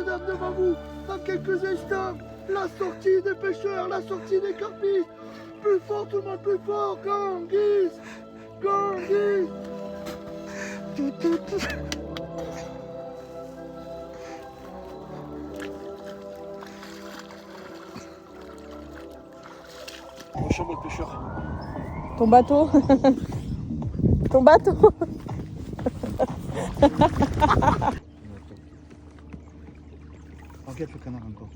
mesdames, devant vous, dans quelques instants, la sortie des pêcheurs, la sortie des carpistes. Plus fort, tout le monde, plus fort. Ganguis, Ganguis. Mon chambre de pêcheur. Ton bateau. Ton bateau. Regarde le canard encore.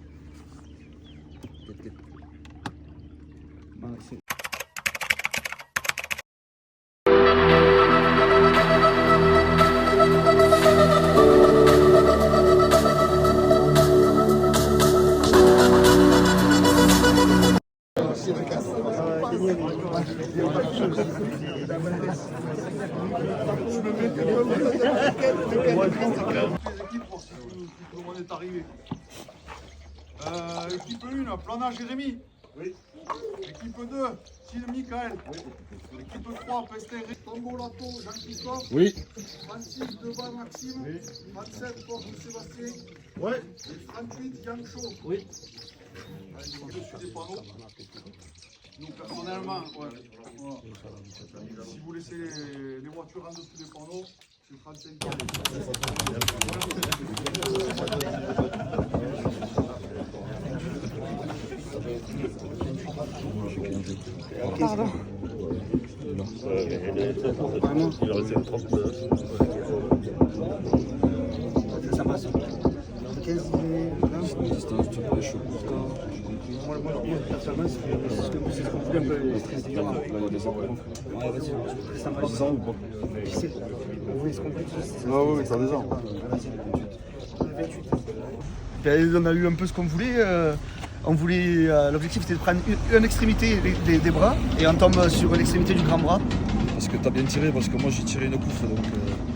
Tout le monde est arrivé. Équipe 1, Plana Jérémy. Oui. Équipe 2, Sile Michael. Oui. Équipe 3, Pester Tombolato, Jean-Christophe. Oui. 36, Debat Maxime. Oui. 37, Porte Sébastien. Oui. Et 38, Yang Cho. Oui. Ils sont dessus des panneaux. Nous, personnellement, ouais. Voilà. Si vous laissez les voitures en dessous des panneaux, c'est 35 Pardon. Il restait 39. Ça passe. 15 Distance de pêche courte. Moi, personnellement, c'est ce qu'on voulait un peu les stress du jour. Là, il y a des arbres. Ouais, vas-y, c'est sympa. Des arbres ou pas? Qui c'est? Oui, c'est compliqué. Ah oui, ça a des arbres. On a eu un peu ce qu'on voulait. L'objectif c'était de prendre une extrémité des bras et on tombe sur l'extrémité du grand bras. Parce que t'as bien tiré, parce que moi j'ai tiré une couffe donc.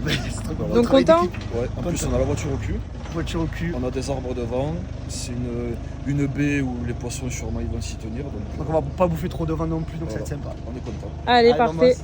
C'est trop bon. Donc content? Ouais, en plus on a la voiture au cul, Voiture au cul. on a des arbres devant, c'est une baie où les poissons sûrement ils vont s'y tenir donc. Donc on va pas bouffer trop devant non plus, donc Voilà. ça va être sympa. On est content. Allez, Allez, parfait.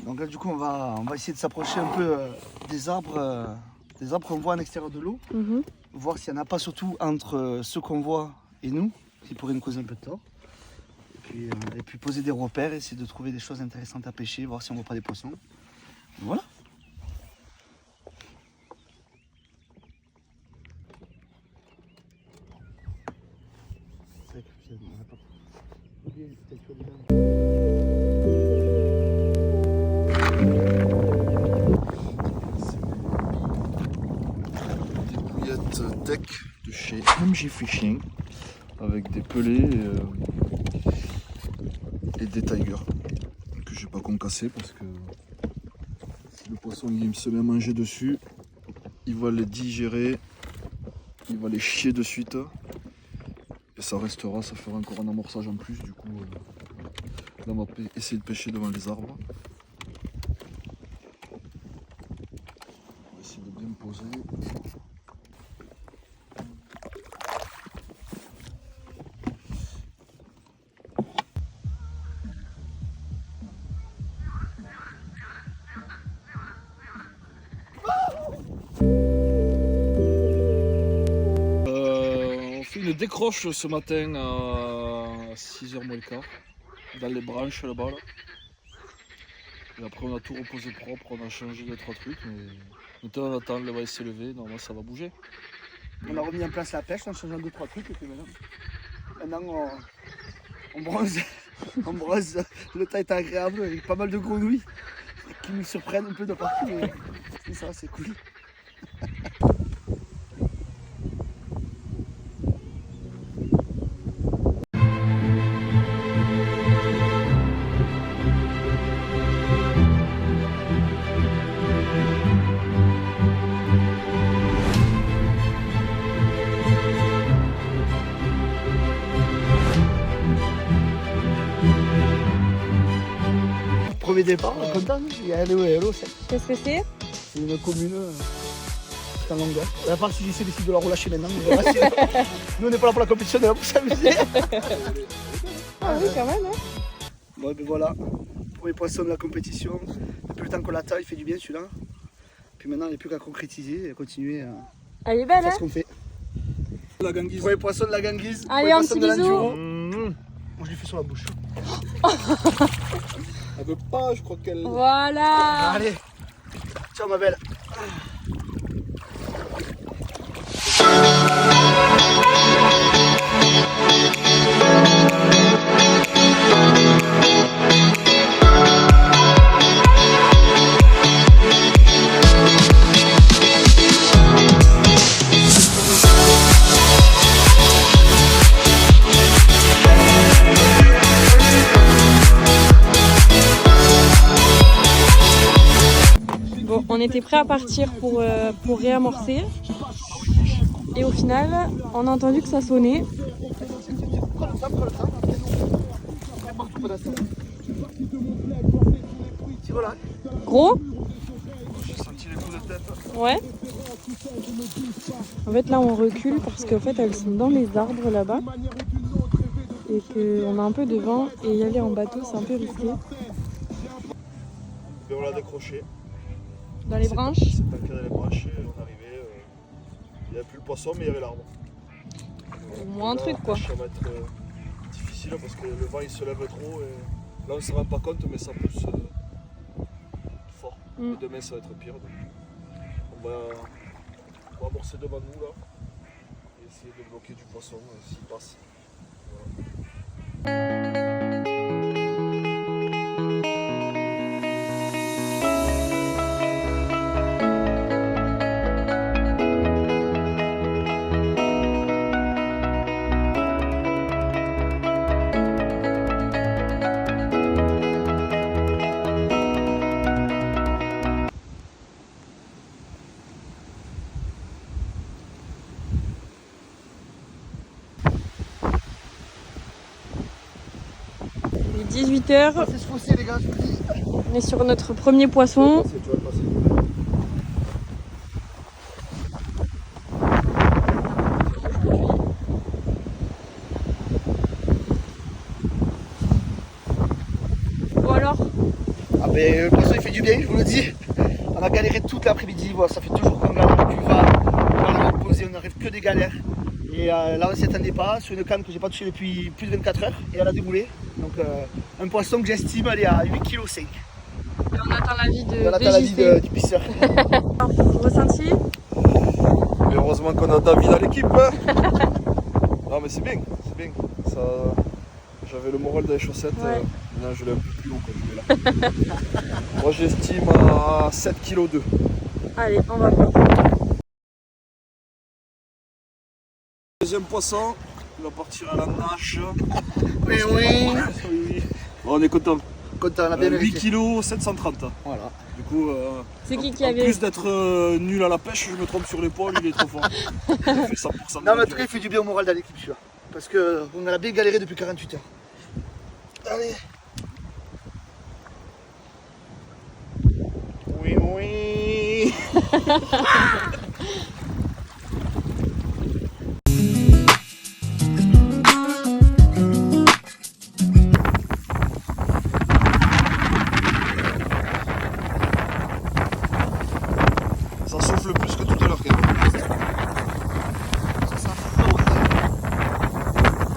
Donc là du coup on va essayer de s'approcher un peu des arbres qu'on voit en extérieur de l'eau, Mhm. voir s'il n'y en a pas surtout entre ceux qu'on voit et nous, qui pourraient nous causer un peu de tort. Et puis poser des repères, essayer de trouver des choses intéressantes à pêcher, voir si on voit pas des poissons. Voilà. Des bouillettes tech de chez MJ Fishing avec des pelés et des tigers que j'ai pas concassé parce que si le poisson il se met à manger dessus, il va les digérer, il va les chier de suite et ça restera, ça fera encore un amorçage en plus. Du coup, là on va essayer de pêcher devant les arbres. On va essayer de bien me poser. On fait une décroche ce matin à 6h moins le quart, dans les branches là-bas. Là. Et après on a tout reposé propre, on a changé 2-3 trucs, mais maintenant on attend, le va s'élever, normalement ça va bouger. On a remis en place la pêche en changeant 2-3 trucs et puis maintenant on bronze. Ambroise, le temps est agréable, il y a pas mal de grenouilles qui nous surprennent un peu de partout, mais ça, c'est cool. Premier départ, on est content, il y a Hello, Qu'est-ce que c'est? c'est une commune en longueur. La part si j'essaie de la relâcher maintenant, on verra si- nous on n'est pas là pour la compétition, on est là pour s'amuser. Ah oui, quand même, hein. Bon ben voilà, premier poisson de la compétition. Depuis le temps qu'on l'attend, il fait du bien celui-là. Puis maintenant il n'y a plus qu'à concrétiser et à continuer à Elle est belle, faire hein. ce qu'on fait. La ganguise. Premier poisson de la ganguise, Allez, premier un poisson petit de bisou. l'enduro. Moi je lui fais sur la bouche. Elle veut pas, je crois qu'elle. Voilà. Allez, ciao ma belle. Bon, on était prêts à partir pour réamorcer. Et au final, on a entendu que ça sonnait. Voilà. Gros? J'ai senti les coups de tête. Ouais. En fait, là, on recule parce qu'en fait, elles sont dans les arbres là-bas. Et qu'on a un peu de vent. Et y aller en bateau, c'est un peu risqué. Et on l'a décroché. Dans les branches. C'est pas qu'il y avait les branches, et on arrivait. Il n'y avait plus le poisson, mais il y avait l'arbre. Au moins un truc, quoi. Ça va être difficile parce que le vent il se lève trop. Et là, on ne se rend pas compte, mais ça pousse fort. Mm. Et demain, ça va être pire. Donc, on va amorcer devant nous là. Et essayer de bloquer du poisson s'il passe. Voilà. Il est 18h. C'est ce fossé les gars, je vous le dis. On est sur notre premier poisson. Tu vas le passer. Bon alors? Ah ben le poisson il fait du bien, je vous le dis. On a galéré toute l'après-midi, voilà, ça fait toujours qu'on galère, tu vas le reposer, on n'arrive que des galères. Et là on s'y attendait pas, sur une canne que j'ai pas touchée depuis plus de 24 heures et elle a déboulé. Donc un poisson que j'estime aller à 8,5 kg. Et on attend l'avis de On attend l'avis JC. du pisseur. Ressenti? Mais heureusement qu'on a David à l'équipe. Hein. Non mais c'est bien, c'est bien. Ça, j'avais le moral dans les chaussettes. Ouais. Maintenant je l'ai un peu plus haut quand je vais là. Moi j'estime à 7,2 kg. Allez, on va voir. Deuxième poisson, il va partir à la nage. Oui, oui. Bon, on est content. Content, on a bien 8 mérité. kg 730. Voilà. Du coup, C'est qui en avait? plus d'être nul à la pêche, je me trompe sur l'épaule, il est trop fort. Il fait 100% de Non mais en la tout cas il fait du bien au moral dans l'équipe celui-là. Parce qu'on a bien galéré depuis 48 heures. Allez. Oui, oui. Ça souffle plus que tout à l'heure quand même.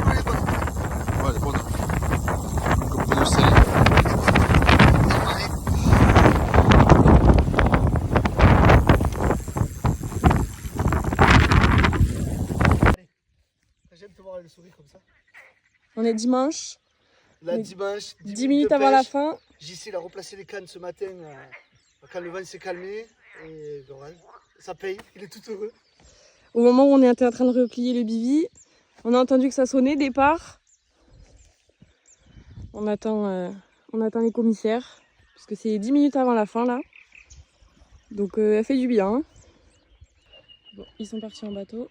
Ouais, elle est bonne. Comme pour le sel. J'aime te voir le sourire comme ça. On est dimanche. Là, Mais dimanche, 10 minutes avant la fin. JC il a replacé les cannes ce matin quand le vent s'est calmé. Et ben, ouais, ça paye, il est tout heureux. Au moment où on était en train de replier le bivy, on a entendu que ça sonnait, départ. On attend les commissaires, parce que c'est 10 minutes avant la fin là. Donc elle fait du bien. Hein. Bon, ils sont partis en bateau.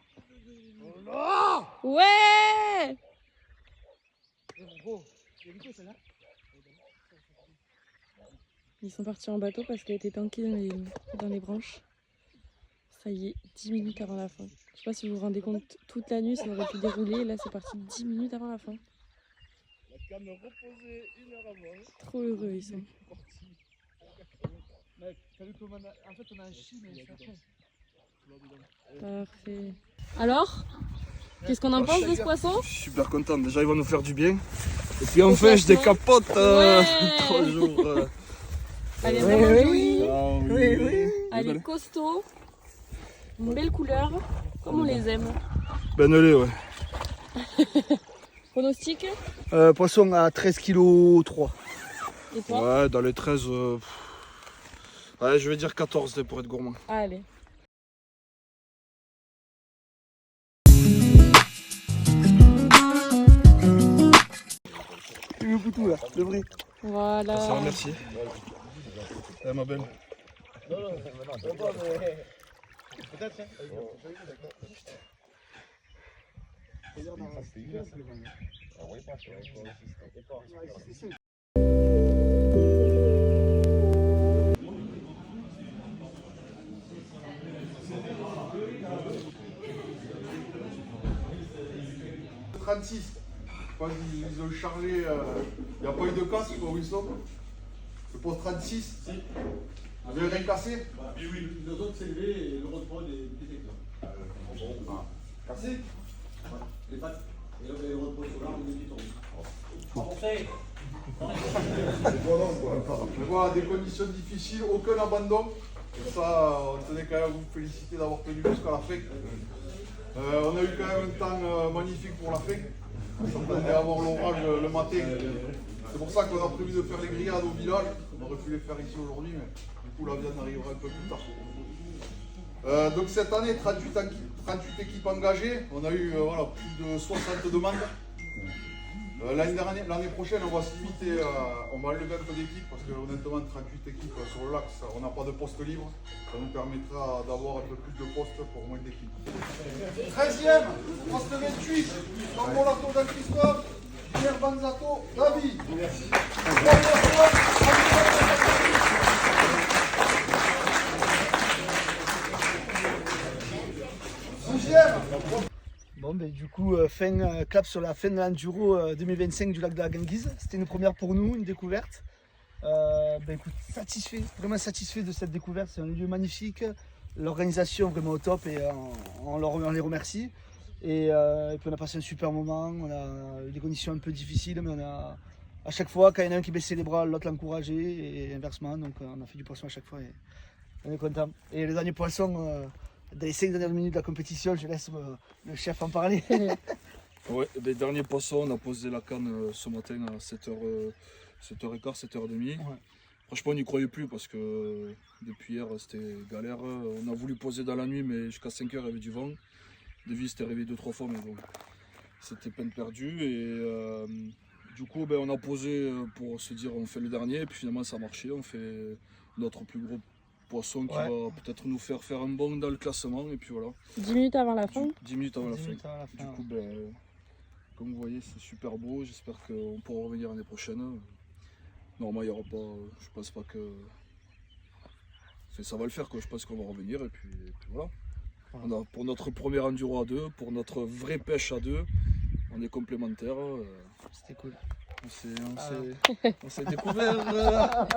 Ouais! Ils sont partis en bateau parce qu'elle était tankée dans les branches. Ça y est, 10 minutes avant la fin. Je sais pas si vous vous rendez compte, toute la nuit ça aurait pu dérouler. Et là c'est parti 10 minutes avant la fin. La canne reposée 1 heure avant. Trop heureux ils sont. Mec, t'as vu comment en fait on a un chien, mais c'est après. Parfait. Alors, qu'est-ce qu'on en pense de ce poisson? Je suis super content. Déjà, il va nous faire du bien. Et puis enfin, je décapote. Ouais. 3 jours. Elle est vraiment jolie. Ah, oui. Elle est costaud. Une belle couleur, comme on les aime. Benelé, ouais. Pronostic? Poisson à 13 kg 3. Et toi? Ouais, dans les 13. Ouais, je vais dire 14 pour être gourmand. Allez. Le poutou là, le vrai. Voilà. Ça va, merci. Eh, ma belle. Le 36. Je pense qu'ils ont chargé. Il n'y a pas eu de casse pour Winslow. Le poste 36. Vous avez rien cassé? Oui, oui, les autres s'est levé et le rôle est détecteur. Cassé? Les pattes et le rôle sur l'arbre des pitons. Je vois des conditions difficiles, aucun abandon. Et ça, on tenait quand même à vous féliciter d'avoir tenu jusqu'à la fin. On a eu quand même un temps magnifique pour la fin. On s'attendait à avoir l'orage le matin. C'est pour ça qu'on a prévu de faire les grillades au village. On aurait pu les faire ici aujourd'hui, mais du coup la viande arrivera un peu plus tard. Donc cette année, 38 équipes engagées. On a eu voilà, plus de 60 demandes. L'année prochaine, on va se limiter, on va enlever un peu d'équipes parce que honnêtement, 38 équipes sur le lac, on n'a pas de poste libre. Ça nous permettra d'avoir un peu plus de postes pour moins d'équipes. 13e, poste 28, Tambolato d'Anne-Christophe, Pierre Banzato, David. Merci. Bon, ben, du coup, clap sur la fin de l'Enduro 2025 du lac de la Ganguise. C'était une première pour nous, une découverte. Ben, écoute, satisfait, vraiment satisfait de cette découverte. C'est un lieu magnifique, l'organisation vraiment au top et on les remercie. Et puis on a passé un super moment, on a eu des conditions un peu difficiles, mais on a, à chaque fois, quand il y en a un qui baissait les bras, l'autre l'encourageait et inversement. Donc on a fait du poisson à chaque fois et on est content. Et le dernier poisson, dans les 5 dernières minutes de la compétition, je laisse le chef en parler. Ouais, les derniers poissons, on a posé la canne ce matin à 7h15, 7h30. Ouais. Franchement, on n'y croyait plus parce que depuis hier, c'était galère. On a voulu poser dans la nuit, mais jusqu'à 5h, il y avait du vent. Davy s'était réveillé 2-3 fois, mais bon, c'était peine perdue. Et du coup, ben, on a posé pour se dire on fait le dernier, et puis finalement, ça a marché. On fait notre plus gros poisson qui va peut-être nous faire un bond dans le classement, et puis voilà. 10 minutes avant la fin. 10 minutes avant la fin. Du coup, ben, comme vous voyez, c'est super beau. J'espère qu'on pourra revenir l'année prochaine. Normalement, il n'y aura pas. Je pense pas que. Ça va le faire, quoi. Je pense qu'on va revenir, et puis voilà. On a, pour notre premier enduro à 2, pour notre vraie pêche à 2, on est complémentaires. C'était cool. On s'est découvert.